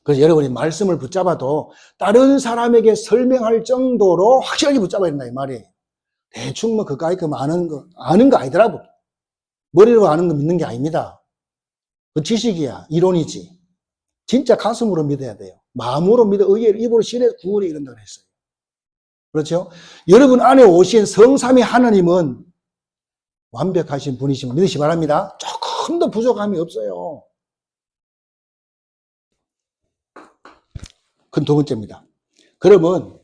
그래서 여러분이 말씀을 붙잡아도 다른 사람에게 설명할 정도로 확실하게 붙잡아야 된다 이 말이에요. 대충 뭐 그까이 그 아는 거 아니더라고. 머리로 아는 거 믿는 게 아닙니다. 그 지식이야. 이론이지. 진짜 가슴으로 믿어야 돼요. 마음으로 믿어 의의 입으로 신의 구원이 이른다고 했어요. 그렇죠? 여러분 안에 오신 성삼위 하나님은 완벽하신 분이심을 믿으시 기 바랍니다. 조금도 부족함이 없어요. 그건 두 번째입니다. 그러면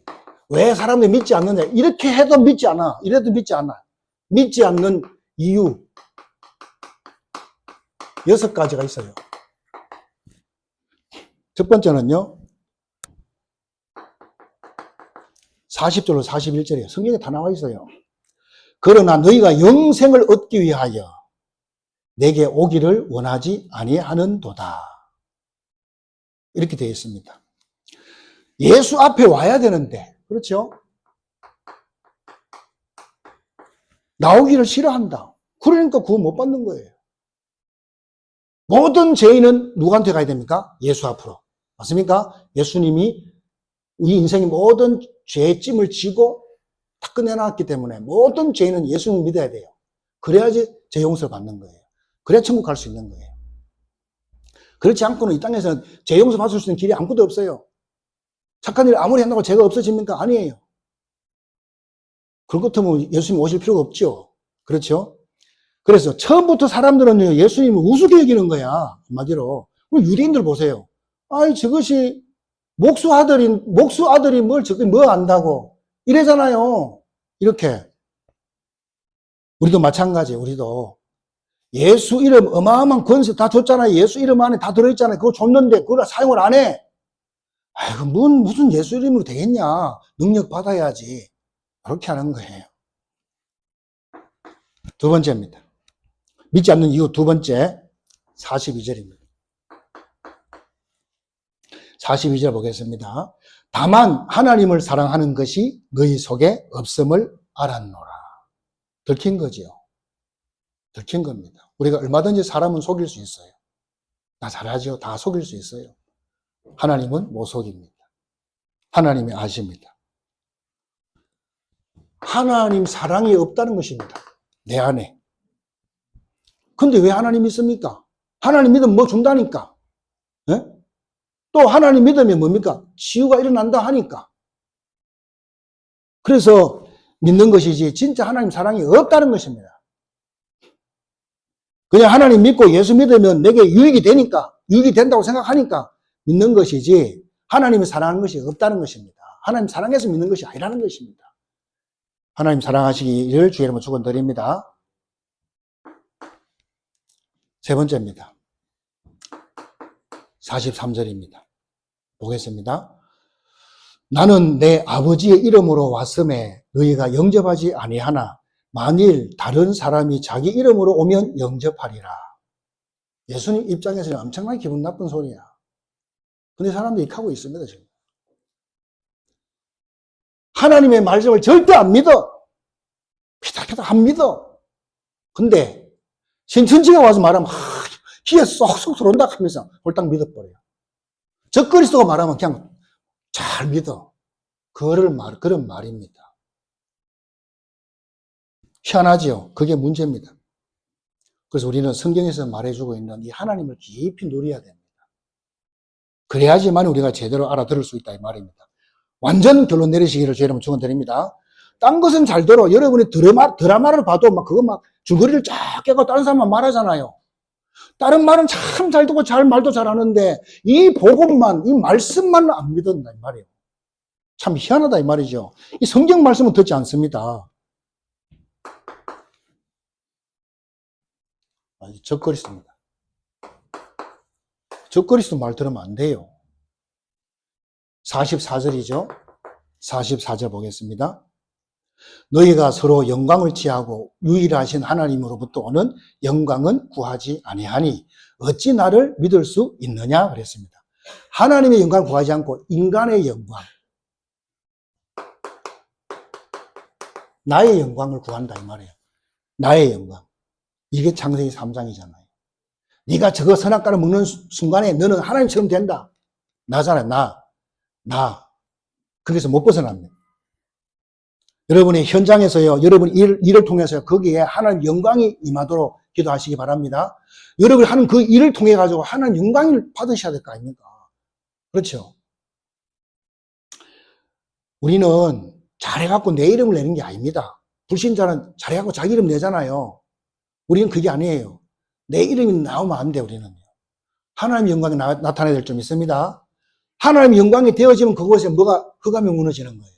왜 사람들이 믿지 않느냐? 이렇게 해도 믿지 않아. 이래도 믿지 않아. 믿지 않는 이유 6가지가 있어요. 첫 번째는요, 40절로 41절이에요. 성경에 다 나와 있어요. 그러나 너희가 영생을 얻기 위하여 내게 오기를 원하지 아니하는도다. 이렇게 되어 있습니다. 예수 앞에 와야 되는데, 그렇죠? 나오기를 싫어한다. 그러니까 구원 못 받는 거예요. 모든 죄인은 누구한테 가야 됩니까? 예수 앞으로. 맞습니까? 예수님이 우리 인생의 모든 죄의 찜을 지고 다 끝내놨기 때문에 모든 죄인은 예수님을 믿어야 돼요. 그래야지 죄 용서를 받는 거예요. 그래야 천국 갈 수 있는 거예요. 그렇지 않고는 이 땅에서는 죄 용서 받을 수 있는 길이 아무것도 없어요. 착한 일 아무리 한다고 죄가 없어집니까? 아니에요. 그렇다면 예수님 오실 필요가 없죠. 그렇죠? 그래서 처음부터 사람들은 예수님을 우습게 여기는 거야. 한마디로. 유대인들 보세요. 아이, 저것이 목수 아들이 뭐 안다고. 이래잖아요. 이렇게. 우리도 마찬가지예요. 우리도. 예수 이름 어마어마한 권세 다 줬잖아요. 예수 이름 안에 다 들어있잖아요. 그거 줬는데 그걸 사용을 안 해. 아이고, 무슨 예수 이름으로 되겠냐. 능력 받아야지. 그렇게 하는 거예요. 두 번째입니다. 믿지 않는 이유 두 번째, 42절입니다. 42절 보겠습니다. 다만 하나님을 사랑하는 것이 너희 속에 없음을 알았노라. 들킨 거지요. 들킨 겁니다. 우리가 얼마든지 사람은 속일 수 있어요. 다 잘하죠. 다 속일 수 있어요. 하나님은 못 속입니다. 하나님이 아십니다. 하나님 사랑이 없다는 것입니다. 내 안에. 근데 왜 하나님 믿습니까? 하나님 믿으면 뭐 준다니까. 네? 또 하나님 믿으면 뭡니까? 치유가 일어난다 하니까. 그래서 믿는 것이지 진짜 하나님 사랑이 없다는 것입니다. 그냥 하나님 믿고 예수 믿으면 내게 유익이 되니까, 유익이 된다고 생각하니까 믿는 것이지 하나님이 사랑하는 것이 없다는 것입니다. 하나님 사랑해서 믿는 것이 아니라는 것입니다. 하나님 사랑하시기를 주의 이름으로 축원드립니다. 세 번째입니다. 43절입니다. 보겠습니다. 나는 내 아버지의 이름으로 왔음에 너희가 영접하지 아니하나 만일 다른 사람이 자기 이름으로 오면 영접하리라. 예수님 입장에서는 엄청나게 기분 나쁜 소리야. 근데 사람들이 하고 있습니다, 지금. 하나님의 말씀을 절대 안 믿어. 피닥피닥 안 믿어. 근데 신천지가 와서 말하면 기에 쏙쏙 들어온다 하면서 홀딱 믿어버려요. 저 그리스도가 말하면 그냥 잘 믿어. 그런 말입니다. 희한하지요. 그게 문제입니다. 그래서 우리는 성경에서 말해주고 있는 이 하나님을 깊이 누려야 됩니다. 그래야지만 우리가 제대로 알아들을 수 있다 이 말입니다. 완전 결론 내리시기를 주의로 축원드립니다. 딴 것은 잘 들어. 여러분이 드라마를 봐도 막 그거 막 줄거리를 쫙 깨고 다른 사람만 말하잖아요. 다른 말은 참 잘 듣고 말도 잘하는데 이 복음만, 이 말씀만 안 믿었다 이 말이에요. 참 희한하다 이 말이죠. 이 성경 말씀은 듣지 않습니다. 적그리스도입니다. 적그리스도 말 들으면 안 돼요. 44절이죠. 44절 보겠습니다. 너희가 서로 영광을 취하고 유일하신 하나님으로부터 오는 영광은 구하지 아니하니 어찌 나를 믿을 수 있느냐 그랬습니다. 하나님의 영광을 구하지 않고 인간의 영광, 나의 영광을 구한다 이 말이에요. 나의 영광. 이게 창세기 3장이잖아요. 네가 저거 선악과를 먹는 순간에 너는 하나님처럼 된다. 나잖아요. 나. 거기서 못 벗어납니다. 여러분의 현장에서요, 여러분 일을 통해서요, 거기에 하나님 영광이 임하도록 기도하시기 바랍니다. 여러분이 하는 그 일을 통해 가지고 하나님 영광을 받으셔야 될 거 아닙니까? 그렇죠? 우리는 잘해갖고 내 이름을 내는 게 아닙니다. 불신자는 잘해갖고 자기 이름 내잖아요. 우리는 그게 아니에요. 내 이름이 나오면 안 돼, 우리는요. 하나님 영광이 나타나야 될 점 있습니다. 하나님 영광이 되어지면 그곳에 흑암이 무너지는 거예요.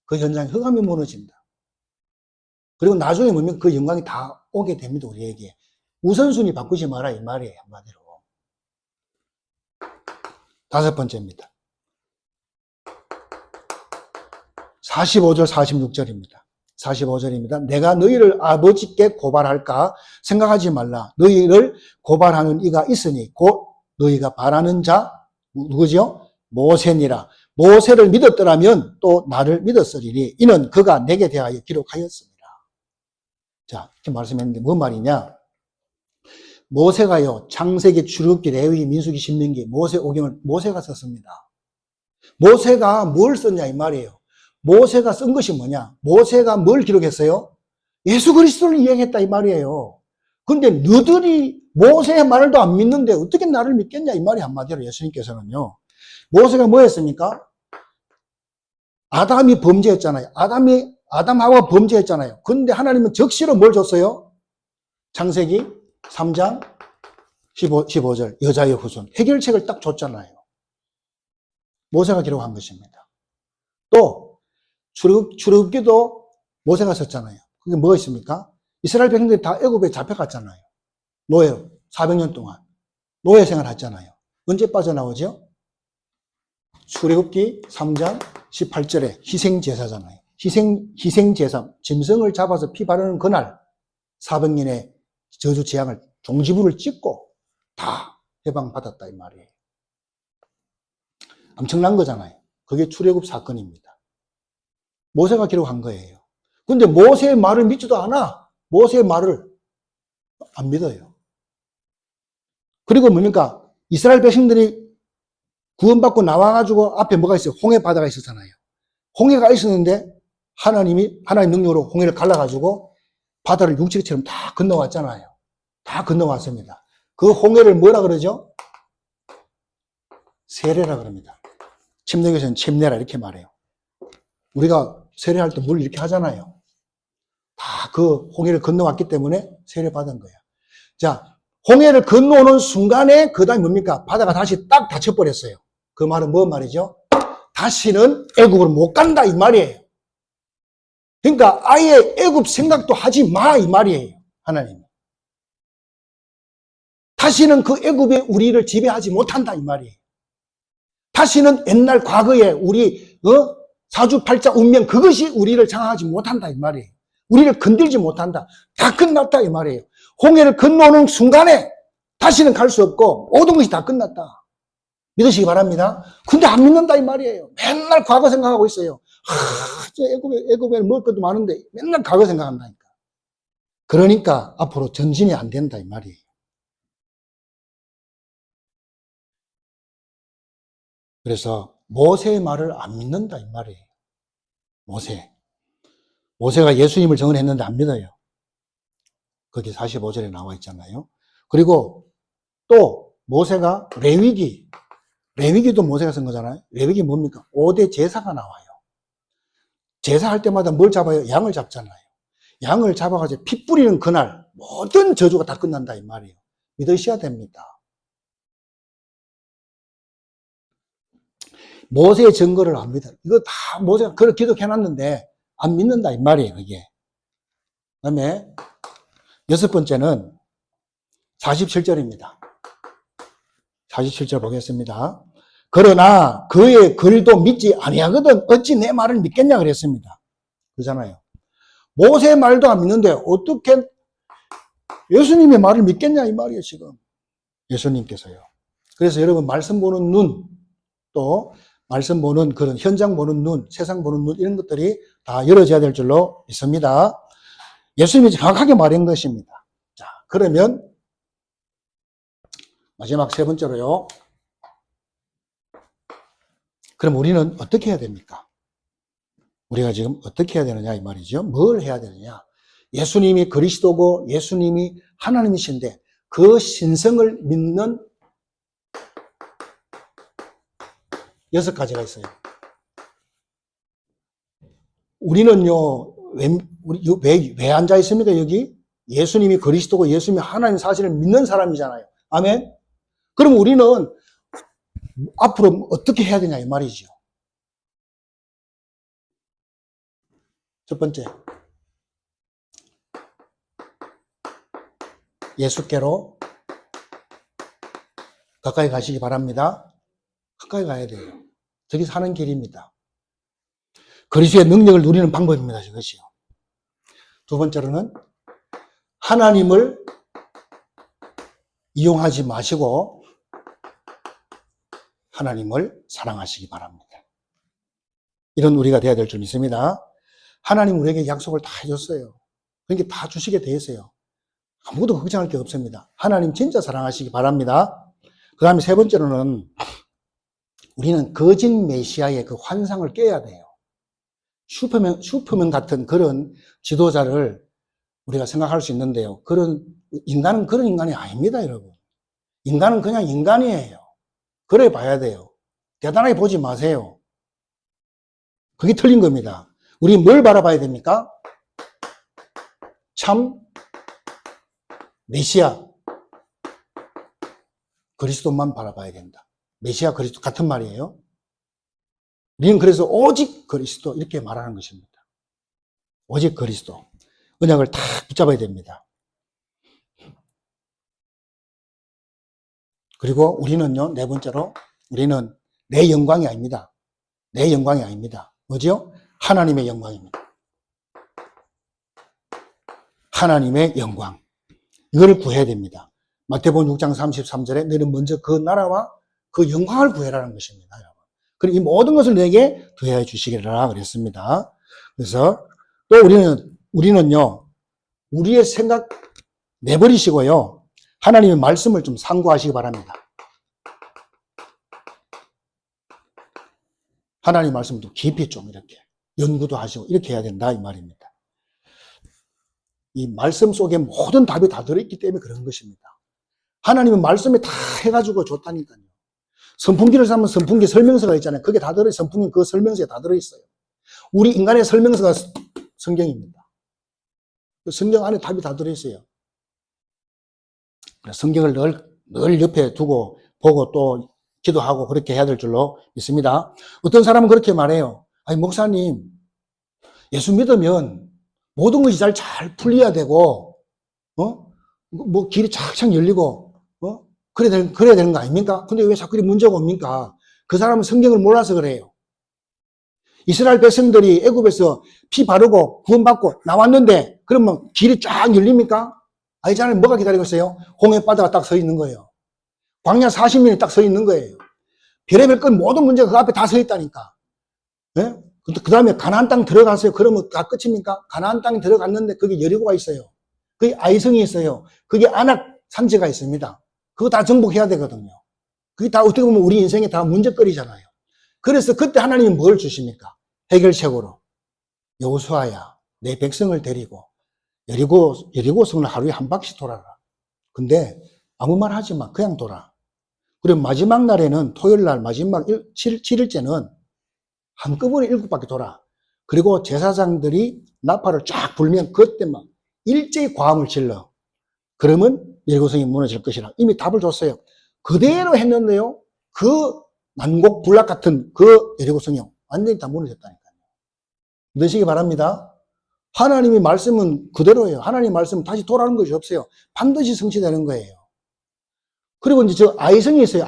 그 현장에 흑암이 무너집니다. 그리고 나중에 보면 그 영광이 다 오게 됩니다, 우리에게. 우선순위 바꾸지 마라, 이 말이에요, 한마디로. 5번째입니다. 45절, 46절입니다. 45절입니다. 내가 너희를 아버지께 고발할까 생각하지 말라. 너희를 고발하는 이가 있으니 곧 너희가 바라는 자 누구죠? 모세니라. 모세를 믿었더라면 또 나를 믿었으리니 이는 그가 내게 대하여 기록하였습니다. 자, 이렇게 말씀했는데 뭔 말이냐? 모세가요, 창세기, 출애굽기, 레위기, 민수기, 신명기, 모세 오경을 모세가 썼습니다. 모세가 뭘 썼냐 이 말이에요. 모세가 쓴 것이 뭐냐? 모세가 뭘 기록했어요? 예수 그리스도를 이야기했다 이 말이에요. 근데 너희들이 모세의 말도 안 믿는데 어떻게 나를 믿겠냐 이 말이 한마디로 예수님께서는요. 모세가 뭐 했습니까? 아담이 범죄했잖아요. 아담하고 범죄했잖아요. 근데 하나님은 적시로 뭘 줬어요? 창세기 3장 15절 여자의 후손 해결책을 딱 줬잖아요. 모세가 기록한 것입니다. 또 출애굽기도 모세가 썼잖아요. 그게 뭐가 있습니까? 이스라엘 백성들이 다 애굽에 잡혀갔잖아요. 노예 400년 동안 노예 생활했잖아요. 언제 빠져나오죠? 출애굽기 3장 18절에 희생제사잖아요. 희생제사, 짐승을 잡아서 피 바르는 그날 400년의 저주 재앙을 종지부를 찍고 다 해방받았다 이 말이에요. 엄청난 거잖아요. 그게 출애굽 사건입니다. 모세가 기록한 거예요. 근데 모세의 말을 믿지도 않아. 모세의 말을 안 믿어요. 그리고 뭡니까? 이스라엘 백성들이 구원받고 나와가지고 앞에 뭐가 있어요? 홍해 바다가 있었잖아요. 홍해가 있었는데 하나님 능력으로 홍해를 갈라가지고 바다를 육지처럼 다 건너왔잖아요. 다 건너왔습니다. 그 홍해를 뭐라 그러죠? 세례라 그럽니다. 침례교에서는 침례라 이렇게 말해요. 우리가 세례할 때 물 이렇게 하잖아요. 다 그 홍해를 건너왔기 때문에 세례 받은 거야. 자, 홍해를 건너오는 순간에 그 다음에 뭡니까? 바다가 다시 딱 닫혀버렸어요. 그 말은 뭔 말이죠? 다시는 애굽으로 못 간다 이 말이에요. 그러니까 아예 애굽 생각도 하지 마 이 말이에요. 하나님. 다시는 그 애굽에 우리를 지배하지 못한다 이 말이에요. 다시는 옛날 과거에 우리 사주팔자 운명 그것이 우리를 장악하지 못한다 이 말이에요. 우리를 건들지 못한다. 다 끝났다 이 말이에요. 홍해를 건너오는 순간에 다시는 갈 수 없고 모든 것이 다 끝났다. 믿으시기 바랍니다. 근데 안 믿는다 이 말이에요. 맨날 과거 생각하고 있어요. 애굽에는 먹을 것도 많은데 맨날 과거 생각한다니까. 그러니까 앞으로 전진이 안 된다 이 말이에요. 그래서 모세의 말을 안 믿는다 이 말이에요. 모세가 예수님을 증언했는데 안 믿어요. 거기 45절에 나와 있잖아요. 그리고 또 모세가 레위기도 모세가 쓴 거잖아요. 레위기 뭡니까? 5대 제사가 나와요. 제사할 때마다 뭘 잡아요? 양을 잡잖아요. 양을 잡아가지고 피 뿌리는 그날 모든 저주가 다 끝난다 이 말이에요. 믿으셔야 됩니다. 모세의 증거를 안 믿어. 이거 다 모세가 그렇게 기록해놨는데 안 믿는다 이 말이에요. 그게. 그 다음에 6번째는 47절입니다. 47절 보겠습니다. 그러나 그의 글도 믿지 아니하거든 어찌 내 말을 믿겠냐 그랬습니다. 그러잖아요. 모세의 말도 안 믿는데 어떻게 예수님의 말을 믿겠냐 이 말이에요 지금. 예수님께서요. 그래서 여러분 말씀 보는 눈, 또 말씀 보는 그런 현장 보는 눈, 세상 보는 눈 이런 것들이 다 열어져야 될 줄로 믿습니다. 예수님이 정확하게 말한 것입니다. 자, 그러면 마지막 세 번째로요. 그럼 우리는 어떻게 해야 됩니까? 우리가 지금 어떻게 해야 되느냐 이 말이죠. 뭘 해야 되느냐. 예수님이 그리스도고 예수님이 하나님이신데 그 신성을 믿는 6가지가 있어요. 우리는요, 왜 앉아 있습니까, 여기? 예수님이 그리스도고 예수님이 하나님 사실을 믿는 사람이잖아요. 아멘? 그럼 우리는 앞으로 어떻게 해야 되냐, 이 말이죠. 첫 번째. 예수께로 가까이 가시기 바랍니다. 가까이 가야 돼요. 저기 사는 길입니다. 그리스도의 능력을 누리는 방법입니다. 이것이요. 두 번째로는 하나님을 이용하지 마시고 하나님을 사랑하시기 바랍니다. 이런 우리가 되어야 될 줄 믿습니다. 하나님 우리에게 약속을 다 해줬어요. 그러니까 다 주시게 돼 있어요. 아무도 걱정할 게 없습니다. 하나님 진짜 사랑하시기 바랍니다. 그 다음에 세 번째로는 우리는 거짓 메시아의 그 환상을 깨야 돼요. 슈퍼맨 같은 그런 지도자를 우리가 생각할 수 있는데요. 인간은 그런 인간이 아닙니다, 여러분. 인간은 그냥 인간이에요. 그래 봐야 돼요. 대단하게 보지 마세요. 그게 틀린 겁니다. 우리 뭘 바라봐야 됩니까? 참 메시아 그리스도만 바라봐야 된다. 메시아 그리스도 같은 말이에요. 우리는 그래서 오직 그리스도 이렇게 말하는 것입니다. 오직 그리스도. 언약을 다 붙잡아야 됩니다. 그리고 우리는요, 네 번째로 우리는 내 영광이 아닙니다. 내 영광이 아닙니다. 뭐죠? 하나님의 영광입니다. 하나님의 영광. 이거를 구해야 됩니다. 마태복음 6장 33절에 너는 먼저 그 나라와 그 영광을 구해라는 것입니다. 그리고 이 모든 것을 내게 더해 주시기라 그랬습니다. 그래서 또 우리는요, 우리의 생각 내버리시고요, 하나님의 말씀을 좀 상고하시기 바랍니다. 하나님의 말씀도 깊이 좀 이렇게 연구도 하시고 이렇게 해야 된다 이 말입니다. 이 말씀 속에 모든 답이 다 들어있기 때문에 그런 것입니다. 하나님은 말씀에 다 해가지고 좋다니까요. 선풍기를 사면 선풍기 설명서가 있잖아요. 그게 다 들어있어요. 선풍기 그 설명서에 다 들어있어요. 우리 인간의 설명서가 성경입니다. 성경 안에 답이 다 들어있어요. 성경을 늘 옆에 두고 보고 또 기도하고 그렇게 해야 될 줄로 믿습니다. 어떤 사람은 그렇게 말해요. 아니, 목사님, 예수 믿으면 모든 것이 잘 풀려야 되고, 뭐 길이 착착 열리고, 그래야 되는 거 아닙니까? 근데 왜 자꾸 문제가 옵니까? 그 사람은 성경을 몰라서 그래요. 이스라엘 백성들이 애굽에서 피 바르고 구원받고 나왔는데, 그러면 길이 쫙 열립니까? 아니잖아요. 뭐가 기다리고 있어요? 홍해 바다가 딱 서 있는 거예요. 광야 40년이 딱 서 있는 거예요. 별의별 건 모든 문제가 그 앞에 다 서 있다니까. 예? 그 다음에 가나안 땅 들어갔어요. 그러면 다 끝입니까? 가나안 땅에 들어갔는데 거기 여리고가 있어요. 거기 아이성이 있어요. 거기 아낙 산지가 있습니다. 그거 다 정복해야 되거든요. 그게 다 어떻게 보면 우리 인생에 다 문제거리잖아요. 그래서 그때 하나님이 뭘 주십니까? 해결책으로. 여호수아야, 내 백성을 데리고 여리고 성을 하루에 한 바퀴 돌아라. 근데 아무 말 하지 마. 그냥 돌아. 그리고 마지막 날에는 토요일 날 마지막 7일째는 한꺼번에 7바퀴 돌아. 그리고 제사장들이 나팔을 쫙 불면 그때만 일제히 과음을 질러. 그러면 여리고성이 무너질 것이라. 이미 답을 줬어요. 그대로 했는데요. 그 난곡불락 같은 그 여리고성이요. 완전히 다 무너졌다니까요. 믿으시기 바랍니다. 하나님의 말씀은 그대로예요. 하나님의 말씀은 다시 돌아오는 것이 없어요. 반드시 성취되는 거예요. 그리고 이제 저 아이성이 있어요.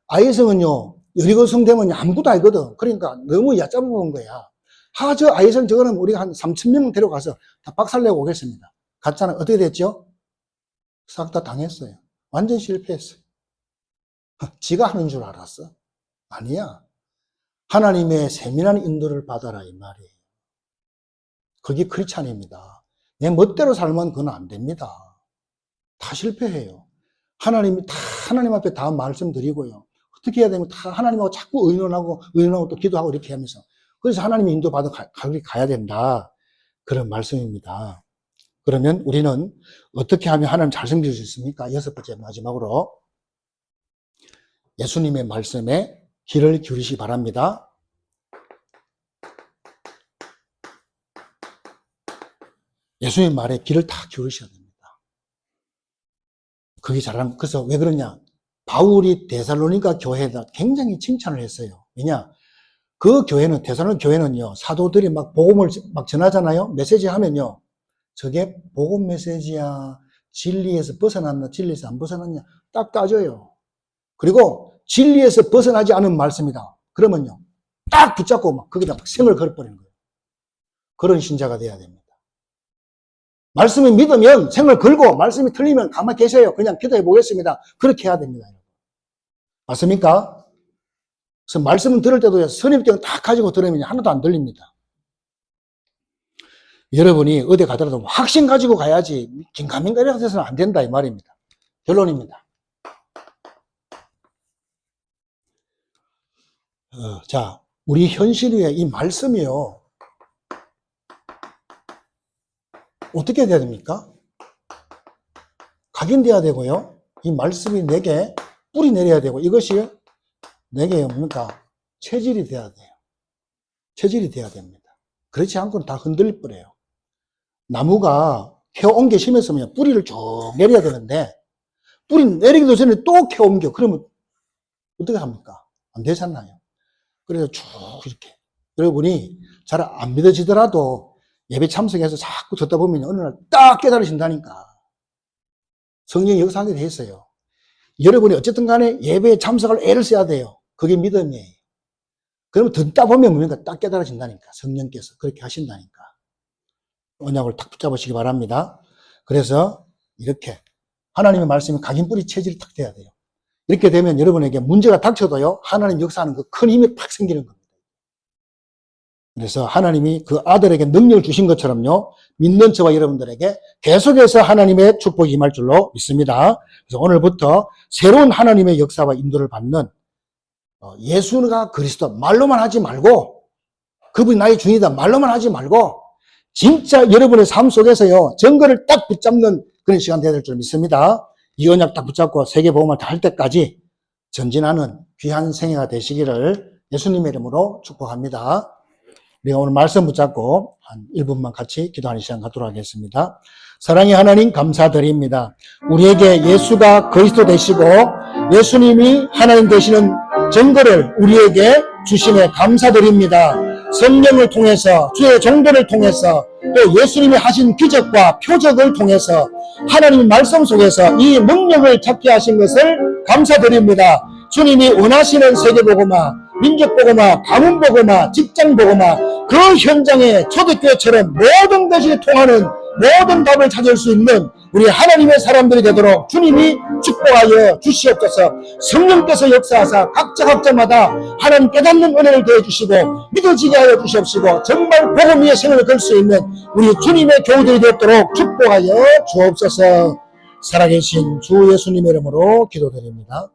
아이성은요, 여리고성 되면 아무것도 알거든. 그러니까 너무 얕잡아 본 거야. 저 아이성 저거는 우리가 한 3,000명 데려가서 다 박살내고 오겠습니다. 갔잖아요. 어떻게 됐죠? 싹 다 당했어요. 완전 실패했어요. 지가 하는 줄 알았어? 아니야. 하나님의 세밀한 인도를 받아라 이 말이에요. 그게 크리스찬입니다. 내 멋대로 살면 그건 안 됩니다. 다 실패해요. 하나님 앞에 다 말씀드리고요. 어떻게 해야 되면 다 하나님하고 자꾸 의논하고 또 기도하고 이렇게 하면서. 그래서 하나님의 인도받아 가야 된다. 그런 말씀입니다. 그러면 우리는 어떻게 하면 하나님 잘 섬길 수 있습니까? 6번째 마지막으로 예수님의 말씀에 귀를 기울이시기 바랍니다. 예수님의 말에 귀를 다 기울이셔야 됩니다. 그게 잘하는, 그래서 왜 그러냐? 바울이 데살로니가 교회에다 굉장히 칭찬을 했어요. 왜냐? 그 교회는, 데살로니가 교회는요, 사도들이 막 복음을 막 전하잖아요? 메시지 하면요, 저게 복음 메시지야, 진리에서 벗어났나, 진리에서 안 벗어났냐, 딱 따져요. 그리고 진리에서 벗어나지 않은 말씀이다. 그러면요, 딱 붙잡고 막 거기다 막 생을 걸어버리는 거예요. 그런 신자가 돼야 됩니다. 말씀이 믿으면 생을 걸고, 말씀이 틀리면 가만히 계세요. 그냥 기도해 보겠습니다. 그렇게 해야 됩니다. 맞습니까? 그래서 말씀을 들을 때도 선입견 딱 가지고 들으면 하나도 안 들립니다. 여러분이 어디 가더라도 확신 가지고 가야지 긴가민가 이렇게 해서는 안 된다 이 말입니다. 결론입니다. 자, 우리 현실 위에 이 말씀이요. 어떻게 돼야 됩니까? 각인돼야 되고요. 이 말씀이 내게 뿌리 내려야 되고 이것이 내게 뭡니까? 체질이 돼야 돼요. 체질이 돼야 됩니다. 그렇지 않고는 다 흔들릴 뻔해요. 나무가 캐옮겨 심었으면 뿌리를 쭉 내려야 되는데 뿌리 내리기도 전에 또 캐옮겨. 그러면 어떻게 합니까? 안 되잖아요. 그래서 쭉 이렇게 여러분이 잘 안 믿어지더라도 예배 참석해서 자꾸 듣다 보면 어느 날 딱 깨달으신다니까. 성령이 역사하게 돼 있어요. 여러분이 어쨌든 간에 예배에 참석할 애를 써야 돼요. 그게 믿음이에요. 그러면 듣다 보면 뭡니까? 딱 깨달아진다니까. 성령께서 그렇게 하신다니까. 언약을 탁 붙잡으시기 바랍니다. 그래서 이렇게 하나님의 말씀이 각인뿌리 체질이 탁 돼야 돼요. 이렇게 되면 여러분에게 문제가 닥쳐도요, 하나님 역사하는 그 큰 힘이 팍 생기는 겁니다. 그래서 하나님이 그 아들에게 능력을 주신 것처럼요, 믿는 저와 여러분들에게 계속해서 하나님의 축복이 임할 줄로 믿습니다. 그래서 오늘부터 새로운 하나님의 역사와 인도를 받는 예수가 그리스도 말로만 하지 말고 그분이 나의 주인이다 말로만 하지 말고 진짜 여러분의 삶 속에서요, 증거를 딱 붙잡는 그런 시간 되어야 될 줄 믿습니다. 이 언약 딱 붙잡고 세계복음을 다 할 때까지 전진하는 귀한 생애가 되시기를 예수님의 이름으로 축복합니다. 우리가 오늘 말씀 붙잡고 한 1분만 같이 기도하는 시간 갖도록 하겠습니다. 사랑의 하나님 감사드립니다. 우리에게 예수가 그리스도 되시고 예수님이 하나님 되시는 증거를 우리에게 주심에 감사드립니다. 성령을 통해서 주의 종들을 통해서 또 예수님이 하신 기적과 표적을 통해서 하나님의 말씀 속에서 이 능력을 잡게 하신 것을 감사드립니다. 주님이 원하시는 세계복음화, 민족복음화, 가문복음화, 직장복음화 그 현장에 초대교회처럼 모든 것이 통하는 모든 답을 찾을 수 있는 우리 하나님의 사람들이 되도록 주님이 축복하여 주시옵소서. 성령께서 역사하사 각자마다 하나님 깨닫는 은혜를 더해주시고 믿어지게 하여 주시옵시고 정말 복음 위에 생을 걸 수 있는 우리 주님의 교우들이 되도록 축복하여 주옵소서. 살아계신 주 예수님의 이름으로 기도드립니다.